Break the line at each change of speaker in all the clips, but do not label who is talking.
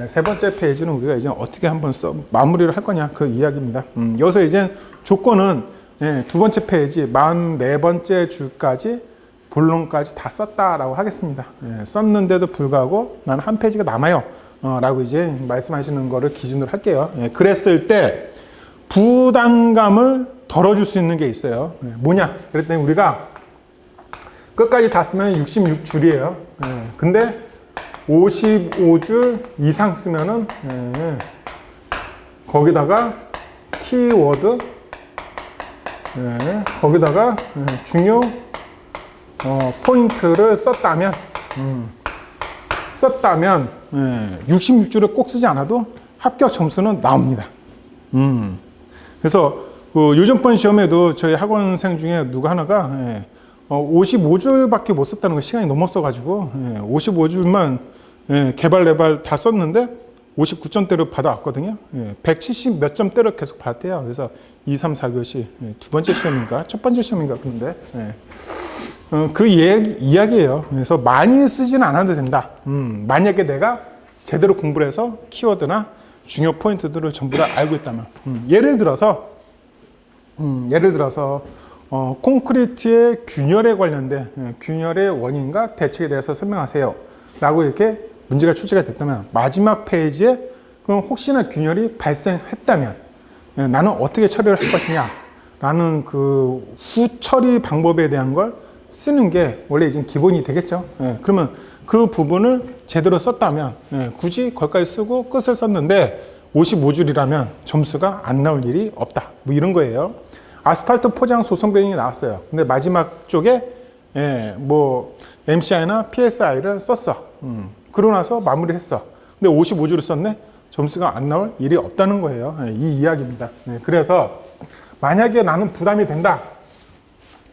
세 번째 페이지는 우리가 이제 어떻게 한번 마무리를 할 거냐 그 이야기입니다. 여기서 이제 조건은 두 번째 페이지 44번째 줄까지 본론까지 다 썼다라고 하겠습니다. 썼는데도 불구하고 난 한 페이지가 남아요 라고 이제 말씀하시는 거를 기준으로 할게요. 그랬을 때 부담감을 덜어줄 수 있는 게 있어요. 뭐냐? 그랬더니 우리가 끝까지 다 쓰면 66줄이에요. 근데 55줄 이상 쓰면은 거기다가 키워드, 거기다가 중요 포인트를 썼다면 66줄을 꼭 쓰지 않아도 합격 점수는 나옵니다. 그래서 요즘번 시험에도 저희 학원생 중에 누구 하나가 55줄밖에 못 썼다는 거, 시간이 너무 없어가지고 55줄만 개발 내발 다 썼는데 59점대로 받아왔거든요. 170 몇 점대로 계속 받았대요. 그래서 2, 3, 4교시 두 번째 시험인가 첫 번째 시험인가 그런데 그 이야기예요. 그래서 많이 쓰지는 않아도 된다. 만약에 내가 제대로 공부를 해서 키워드나 중요 포인트들을 전부 다 알고 있다면 예를 들어서 콘크리트의 균열에 관련된 균열의 원인과 대책에 대해서 설명하세요 라고 이렇게 문제가 출제가 됐다면 마지막 페이지에 그럼 혹시나 균열이 발생했다면 나는 어떻게 처리를 할 것이냐 라는 그 후처리 방법에 대한 걸 쓰는 게 원래 이제 기본이 되겠죠. 그러면 그 부분을 제대로 썼다면 굳이 거기까지 쓰고 끝을 썼는데 55줄이라면 점수가 안 나올 일이 없다. 뭐 이런 거예요. 아스팔트 포장 소성 변형이 나왔어요. 근데 마지막 쪽에 뭐 MCI나 PSI를 썼어. 그러고 나서 마무리했어. 근데 55줄을 썼네. 점수가 안 나올 일이 없다는 거예요. 이 이야기입니다. 그래서 만약에 나는 부담이 된다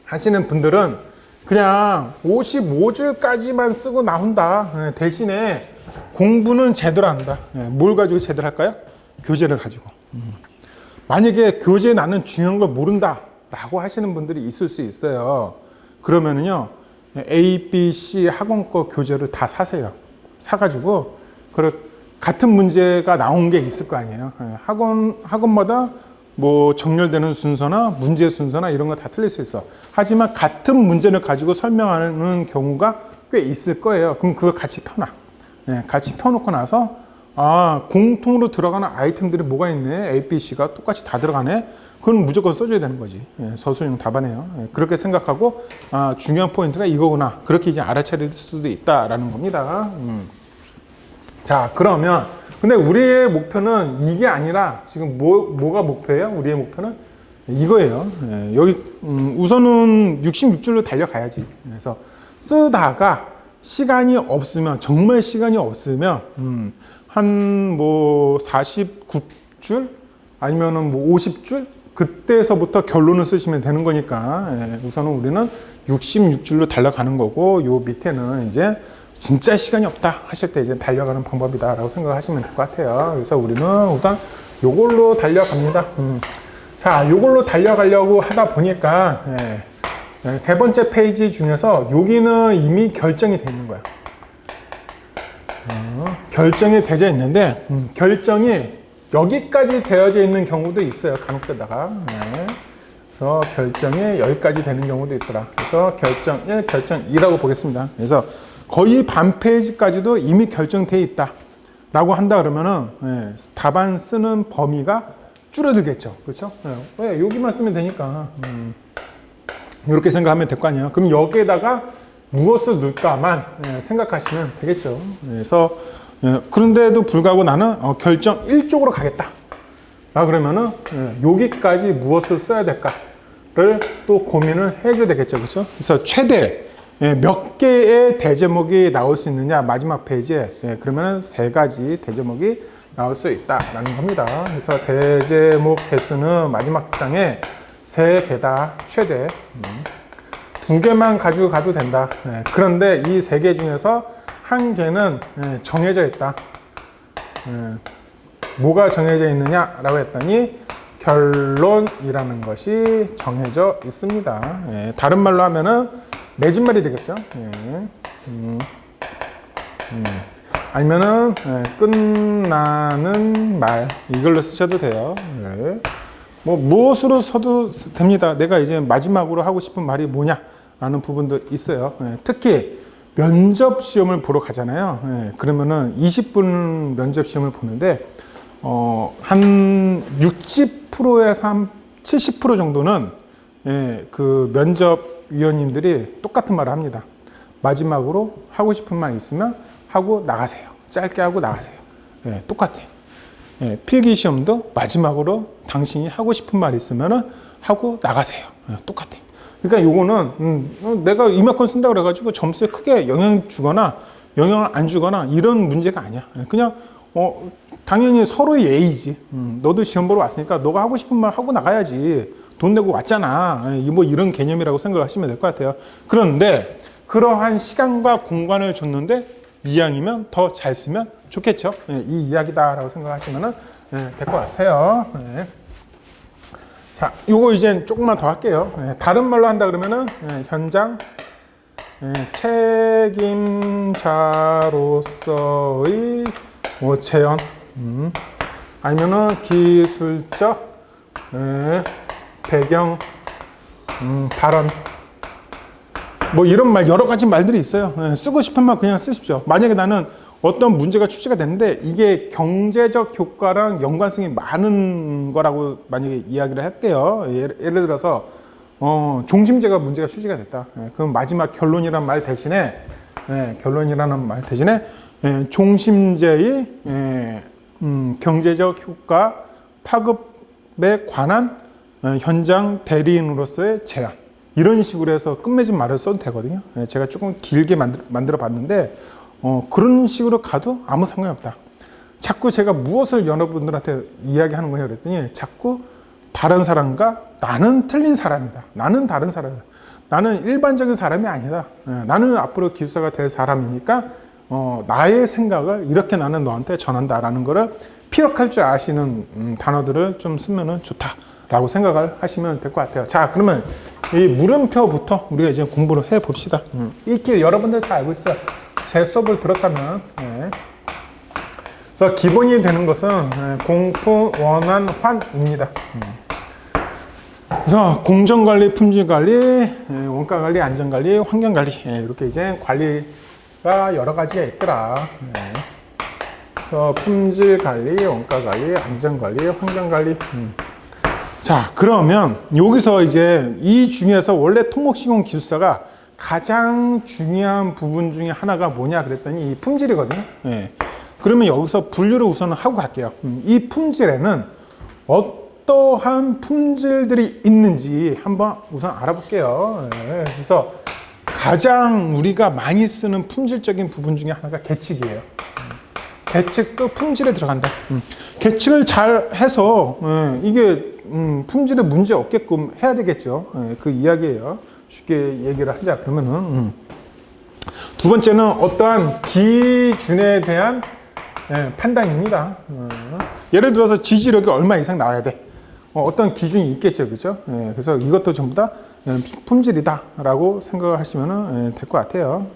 하시는 분들은 그냥 55줄까지만 쓰고 나온다. 대신에 공부는 제대로 한다. 뭘 가지고 제대로 할까요? 교재를 가지고. 만약에 교재에 나는 중요한 걸 모른다 라고 하시는 분들이 있을 수 있어요. 그러면은요 A, B, C 학원 거 교재를 다 사세요. 사가지고 같은 문제가 나온 게 있을 거 아니에요. 학원마다 뭐 정렬되는 순서나 문제 순서나 이런 거 다 틀릴 수 있어. 하지만 같은 문제를 가지고 설명하는 경우가 꽤 있을 거예요. 그럼 그걸 같이 펴놔. 같이 펴놓고 나서 공통으로 들어가는 아이템들이 뭐가 있네. A, B, C가 똑같이 다 들어가네. 그건 무조건 써줘야 되는 거지. 서술형 답안이에요. 그렇게 생각하고 중요한 포인트가 이거구나. 그렇게 이제 알아차릴 수도 있다라는 겁니다. 자, 그러면 근데 우리의 목표는 이게 아니라 지금 뭐가 목표예요? 우리의 목표는 이거예요. 여기 우선은 66줄로 달려가야지. 그래서 쓰다가 시간이 없으면 정말 시간이 없으면 한 뭐 49줄 아니면은 뭐 50줄 그때서부터 결론을 쓰시면 되는 거니까 우선은 우리는 66줄로 달려가는 거고 요 밑에는 이제 진짜 시간이 없다 하실 때 이제 달려가는 방법이다라고 생각하시면 될 것 같아요. 그래서 우리는 우선 요걸로 달려갑니다. 자, 요걸로 달려가려고 하다 보니까 세 번째 페이지 중에서 여기는 이미 결정이 되어 있는 거야. 결정이 되어 있는데 결정이 여기까지 되어져 있는 경우도 있어요. 간혹되다가. 그래서 결정이 여기까지 되는 경우도 있더라. 그래서 결정 1, 결정 2라고 보겠습니다. 그래서 거의 반 페이지까지도 이미 결정되어 있다 라고 한다 그러면은 답안 쓰는 범위가 줄어들겠죠. 그렇죠? 여기만 쓰면 되니까 이렇게 생각하면 될 거 아니에요. 그럼 여기에다가 무엇을 넣을까만 생각하시면 되겠죠. 그래서 그런데도 불구하고 나는 결정 1쪽으로 가겠다 라 그러면은 여기까지 무엇을 써야 될까를 또 고민을 해줘야 되겠죠. 그렇죠? 그래서 최대 몇 개의 대제목이 나올 수 있느냐 마지막 페이지에 그러면 3가지 대제목이 나올 수 있다라는 겁니다. 그래서 대제목 개수는 마지막 장에 3개다 최대 2개만 가지고 가도 된다. 그런데 이 3개 중에서 1개는 정해져 있다. 뭐가 정해져 있느냐라고 했더니 결론이라는 것이 정해져 있습니다. 다른 말로 하면은 매진말이 되겠죠. 아니면은 끝나는 말 이걸로 쓰셔도 돼요. 예. 뭐 무엇으로 써도 됩니다. 내가 이제 마지막으로 하고 싶은 말이 뭐냐라는 부분도 있어요. 예. 특히 면접 시험을 보러 가잖아요. 예. 그러면은 20분 면접 시험을 보는데 한 60%에서 한 70% 정도는 그 면접위원님들이 똑같은 말을 합니다. 마지막으로 하고 싶은 말 있으면 하고 나가세요. 짧게 하고 나가세요. 똑같아요. 필기 시험도 마지막으로 당신이 하고 싶은 말 있으면 하고 나가세요. 똑같아요. 그러니까 요거는 내가 이만큼 쓴다고 그래가지고 점수에 크게 영향 주거나 영향을 안 주거나 이런 문제가 아니야. 그냥 당연히 서로의 예의지. 너도 시험 보러 왔으니까 너가 하고 싶은 말 하고 나가야지. 돈 내고 왔잖아. 뭐 이런 개념이라고 생각을 하시면 될 것 같아요. 그런데 그러한 시간과 공간을 줬는데 이왕이면 더 잘 쓰면 좋겠죠. 이 이야기다라고 생각하시면 될 것 같아요. 자, 요거 이제 조금만 더 할게요. 다른 말로 한다 그러면은 현장 책임자로서의 재현, 아니면은 기술적 배경, 발언, 뭐 이런 말 여러 가지 말들이 있어요. 쓰고 싶은 말 그냥 쓰십시오. 만약에 나는 어떤 문제가 출제가 됐는데 이게 경제적 효과랑 연관성이 많은 거라고 만약에 이야기를 할게요. 예를 들어서 종심제가 문제가 출제가 됐다. 그럼 마지막 결론이라는 말 대신에 종심제의 경제적 효과 파급에 관한 현장 대리인으로서의 제안, 이런 식으로 해서 끝맺은 말을 써도 되거든요. 제가 조금 길게 만들어 봤는데 그런 식으로 가도 아무 상관이 없다. 자꾸 제가 무엇을 여러분들한테 이야기하는 거예요 그랬더니 자꾸 다른 사람과 나는 틀린 사람이다. 나는 다른 사람이다. 나는 일반적인 사람이 아니다. 나는 앞으로 기술사가 될 사람이니까 나의 생각을 이렇게 나는 너한테 전한다라는 거를 피력할 줄 아시는 단어들을 좀 쓰면 좋다라고 생각을 하시면 될 것 같아요. 자, 그러면 이 물음표부터 우리가 이제 공부를 해 봅시다. 읽기 여러분들 다 알고 있어요. 제 수업을 들었다면. 그래서 기본이 되는 것은 공품, 원한, 환입니다. 그래서 공정관리, 품질관리, 원가관리, 안전관리, 환경관리, 이렇게 이제 관리가 여러 가지가 있더라. 그래서 품질관리, 원가관리, 안전관리, 환경관리. 자, 그러면 여기서 이제 이 중에서 원래 토목시공 기술사가 가장 중요한 부분 중에 하나가 뭐냐 그랬더니 이 품질이거든요. 그러면 여기서 분류를 우선 하고 갈게요. 이 품질에는 어떠한 품질들이 있는지 한번 우선 알아볼게요. 그래서 가장 우리가 많이 쓰는 품질적인 부분 중에 하나가 계측이에요. 계측도 품질에 들어간다. 계측을 잘 해서 이게 품질에 문제 없게끔 해야 되겠죠. 그 이야기예요. 쉽게 얘기를 하자 그러면은 두 번째는 어떠한 기준에 대한 판단입니다. 예를 들어서 지지력이 얼마 이상 나와야 돼. 어떤 기준이 있겠죠, 그죠? 그래서 이것도 전부 다 품질이다라고 생각을 하시면 될 것 같아요.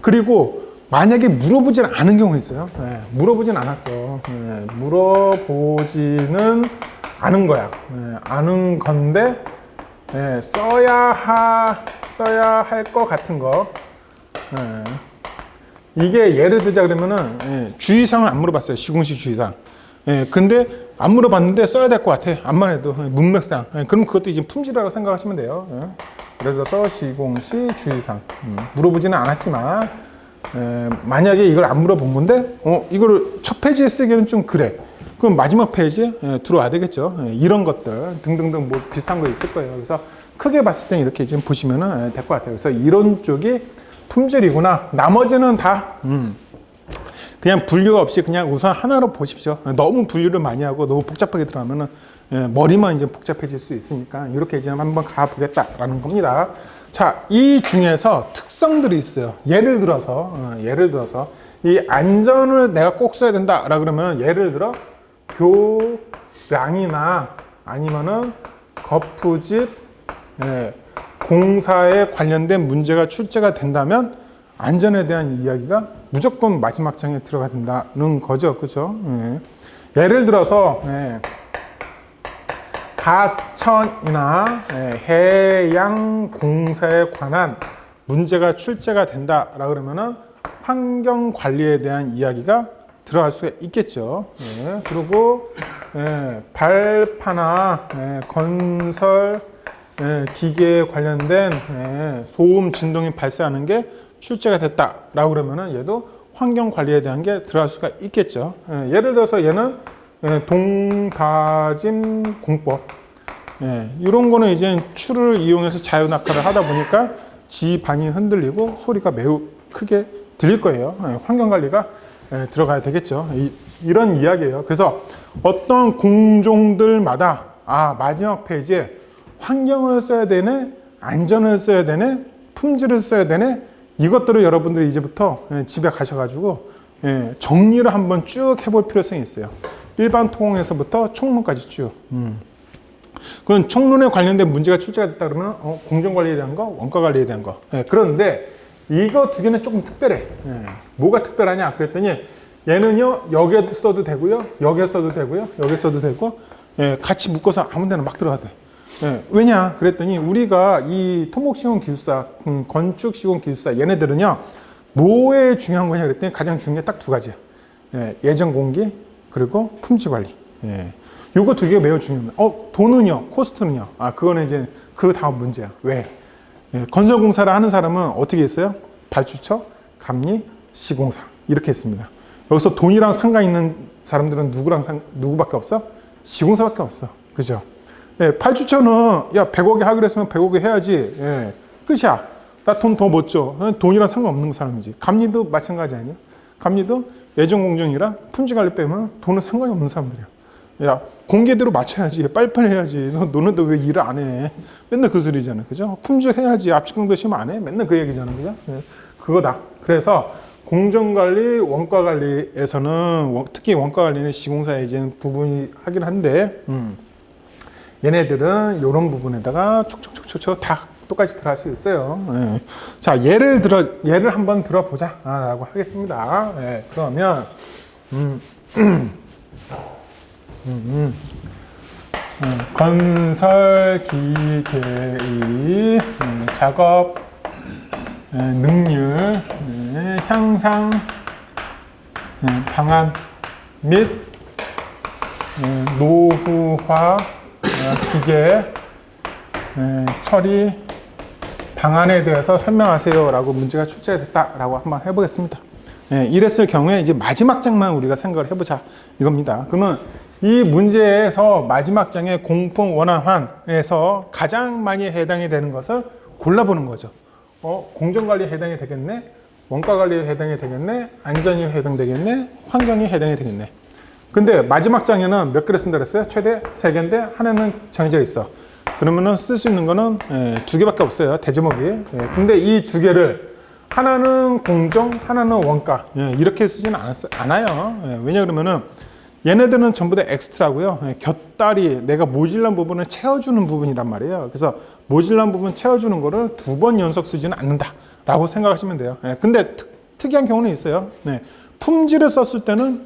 그리고 만약에 물어보진 않은 경우 있어요. 물어보진 않았어. 물어보지는 않은 거야. 아는 건데 써야 할 것 같은 거. 이게 예를 들자 그러면은 주의사항을 안 물어봤어요. 시공시 주의사항. 근데 안 물어봤는데 써야 될 것 같아. 암만 해도 문맥상. 그럼 그것도 이제 품질이라고 생각하시면 돼요. 예를 들어서 시공시 주의사항. 물어보지는 않았지만 만약에 이걸 안 물어본 건데 이거를 첫 페이지에 쓰기에는 좀 그래. 그럼 마지막 페이지에 들어와야 되겠죠. 이런 것들 등등등 뭐 비슷한 거 있을 거예요. 그래서 크게 봤을 때 이렇게 좀 보시면 될 것 같아요. 그래서 이런 쪽이 품질이구나. 나머지는 다 그냥 분류가 없이 그냥 우선 하나로 보십시오. 너무 분류를 많이 하고 너무 복잡하게 들어가면은 머리만 이제 복잡해질 수 있으니까 이렇게 이제 한번 가보겠다라는 겁니다. 자, 이 중에서 특성들이 있어요. 예를 들어서 이 안전을 내가 꼭 써야 된다라 그러면 예를 들어 교량이나 아니면은 거푸집 공사에 관련된 문제가 출제가 된다면 안전에 대한 이야기가 무조건 마지막 장에 들어가야 된다는 거죠. 그죠? 예. 예를 들어서, 예. 하천이나 해양 공사에 관한 문제가 출제가 된다라 그러면은 환경 관리에 대한 이야기가 들어갈 수가 있겠죠. 예. 그리고 발파나 건설 기계에 관련된 소음 진동이 발생하는 게 출제가 됐다라고 그러면은 얘도 환경 관리에 대한 게 들어갈 수가 있겠죠. 예를 들어서 얘는 동다짐 공법. 이런 거는 이제 추를 이용해서 자유 낙하를 하다 보니까 지반이 흔들리고 소리가 매우 크게 들릴 거예요. 환경 관리가 들어가야 되겠죠. 이런 이야기예요. 그래서 어떤 공종들마다 마지막 페이지에 환경을 써야 되네, 안전을 써야 되네, 품질을 써야 되네, 이것들을 여러분들이 이제부터 집에 가셔가지고 정리를 한번 쭉 해볼 필요성이 있어요. 일반 토공에서부터 총론까지 쭉. 그건 총론에 관련된 문제가 출제가 됐다 그러면 공정관리에 대한 거, 원가관리에 대한 거. 그런데 이거 두 개는 조금 특별해. 뭐가 특별하냐 그랬더니 얘는요 여기에 써도 되고요, 여기에 써도 되고요, 여기에 써도 되고 같이 묶어서 아무 데나 막 들어가도 돼. 왜냐 그랬더니 우리가 이 토목시공기술사, 건축시공기술사 얘네들은요 뭐에 중요한 거냐 그랬더니 가장 중요한 게 딱 두 가지야. 예전공기 그리고 품질관리. 요거 두 개가 매우 중요합니다. 돈은요, 코스트는요. 그거는 이제 그 다음 문제야. 왜? 건설공사를 하는 사람은 어떻게 했어요? 발주처, 감리, 시공사 이렇게 했습니다. 여기서 돈이랑 상관 있는 사람들은 누구밖에 없어? 시공사밖에 없어. 그죠? 발주처는 야 100억에 하기로 했으면 100억에 해야지. 끝이야. 나 돈 더 못 줘. 돈이랑 상관없는 사람이지. 감리도 마찬가지 아니야? 감리도 예전공정이랑 품질관리 빼면 돈은 상관이 없는 사람들이야. 야 공개대로 맞춰야지. 빨리빨리 해야지. 너는 왜 일을 안 해? 맨날 그 소리잖아. 그죠? 품질 해야지. 압축정도 시험 안 해? 맨날 그 얘기잖아. 그죠? 그거다. 그래서 공정관리, 원가관리에서는 특히 원가관리는 시공사에 이제 부분이 하긴 한데 얘네들은 이런 부분에다가 촉촉촉촉 다 똑같이 들어갈 수 있어요. 자 예를 한번 들어보자 라고 하겠습니다. 그러면 건설 기계의 작업 능률 향상 방안 및 노후화 기계 처리 방안에 대해서 설명하세요 라고 문제가 출제됐다 라고 한번 해보겠습니다. 이랬을 경우에 이제 마지막 장만 우리가 생각을 해보자 이겁니다. 그러면 이 문제에서 마지막 장의 공품 원활환에서 가장 많이 해당이 되는 것을 골라보는 거죠. 공정관리에 해당이 되겠네, 원가관리에 해당이 되겠네, 안전이 해당되겠네, 환경이 해당이 되겠네. 근데 마지막 장에는 몇 개를 쓴다 그랬어요? 최대 3개인데 하나는 정해져 있어. 그러면은 쓸 수 있는 거는 2개밖에 없어요. 대제목이. 근데 이 2개를 하나는 공정, 하나는 원가 이렇게 쓰지는 않아요. 왜냐 그러면은 얘네들은 전부 다 엑스트라고요. 곁다리 내가 모질란 부분을 채워주는 부분이란 말이에요. 그래서 모질란 부분 채워주는 거를 2번 연속 쓰지는 않는다라고 생각하시면 돼요. 근데 특이한 경우는 있어요. 품질을 썼을 때는